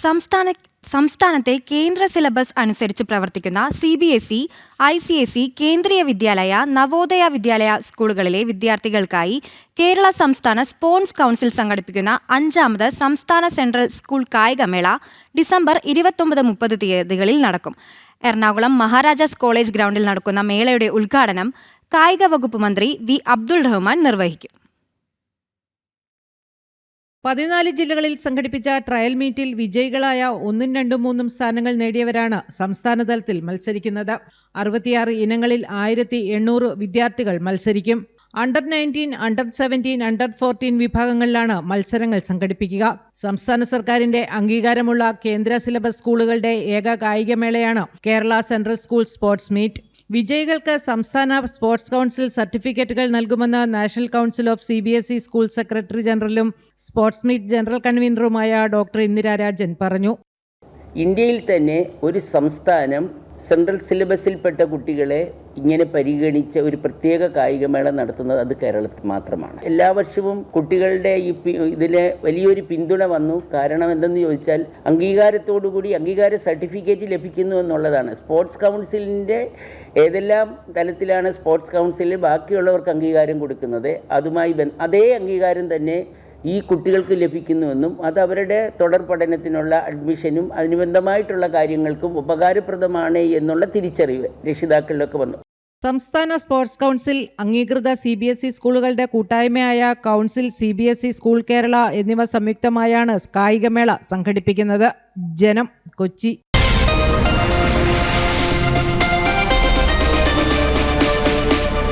സംസ്ഥാനത്തെ കേന്ദ്ര സിലബസ് അനുസരിച്ച് പ്രവർത്തിക്കുന്ന CBSE, ICSE, കേന്ദ്രീയ വിദ്യാലയ, നവോദയ വിദ്യാലയ സ്കൂളുകളിലെ വിദ്യാർത്ഥികൾക്കായി കേരള സംസ്ഥാന സ്പോർട്സ് കൗൺസിൽ സംഘടിപ്പിക്കുന്ന 5ാമത് സംസ്ഥാന സെൻട്രൽ സ്കൂൾ കായികമേള ഡിസംബർ 29-30 തീയതികളിൽ നടക്കും. എറണാകുളം മഹാരാജാസ് കോളേജ് ഗ്രൗണ്ടിൽ നടക്കുന്ന മേളയുടെ ഉദ്ഘാടനം കായിക വകുപ്പ് മന്ത്രി V. അബ്ദുൾ റഹ്മാൻ നിർവഹിക്കും. 14 ജില്ലകളിൽ സംഘടിപ്പിച്ച ട്രയൽ മീറ്റിൽ വിജയികളായ 1, 2, 3 സ്ഥാനങ്ങൾ നേടിയവരാണ് സംസ്ഥാനതലത്തിൽ മത്സരിക്കുന്നത്. 66 ഇനങ്ങളിൽ 1800 വിദ്യാർത്ഥികൾ മത്സരിക്കും. അണ്ടർ 19, അണ്ടർ 17, അണ്ടർ 14 വിഭാഗങ്ങളിലാണ് മത്സരങ്ങൾ സംഘടിപ്പിക്കുക. സംസ്ഥാന സർക്കാരിന്റെ അംഗീകാരമുള്ള കേന്ദ്ര സിലബസ് സ്കൂളുകളുടെ ഏക കായികമേളയാണ് Kerala central school sports meet. വിജയികൾക്ക് സംസ്ഥാന സ്പോർട്സ് കൗൺസിൽ സർട്ടിഫിക്കറ്റുകൾ നൽകുമെന്ന് national council of CBSE school secretary ജനറലും സ്പോർട്സ് മീറ്റ് ജനറൽ കൺവീനറുമായ ഡോക്ടർ ഇന്ദിര രാജൻ പറഞ്ഞു. ഇന്ത്യയിൽ തന്നെ ഒരു സംസ്ഥാനം സെൻട്രൽ സിലബസിൽപ്പെട്ട കുട്ടികളെ ഇങ്ങനെ പരിഗണിച്ച ഒരു പ്രത്യേക കായികമേള നടത്തുന്നത് അത് കേരളത്തിൽ മാത്രമാണ്. എല്ലാ വർഷവും കുട്ടികളുടെ ഇതിന് വലിയൊരു പിന്തുണ വന്നു. കാരണം എന്തെന്ന് ചോദിച്ചാൽ അംഗീകാരത്തോടുകൂടി അംഗീകാര സർട്ടിഫിക്കറ്റ് ലഭിക്കുന്നു എന്നുള്ളതാണ്. സ്പോർട്സ് കൗൺസിലിൻ്റെ ഏതെല്ലാം തലത്തിലാണ് സ്പോർട്സ് കൗൺസിലിൽ ബാക്കിയുള്ളവർക്ക് അംഗീകാരം കൊടുക്കുന്നത്, അതുമായി അതേ അംഗീകാരം തന്നെ ഈ കുട്ടികൾക്ക് ലഭിക്കുന്നുവെന്നും അത് അവരുടെ തുടർ പഠനത്തിനുള്ള അഡ്മിഷനും അനുബന്ധമായിട്ടുള്ള കാര്യങ്ങൾക്കും ഉപകാരപ്രദമാണ് എന്നുള്ള തിരിച്ചറിവ് രക്ഷിതാക്കളിലൊക്കെ വന്നു. സംസ്ഥാന സ്പോർട്സ് കൗൺസിൽ അംഗീകൃത CBSE സ്കൂളുകളുടെ കൂട്ടായ്മയായ കൗൺസിൽ CBSE സ്കൂൾ കേരള എന്നിവ സംയുക്തമായാണ് കായികമേള സംഘടിപ്പിക്കുന്നത്. ജനം, കൊച്ചി.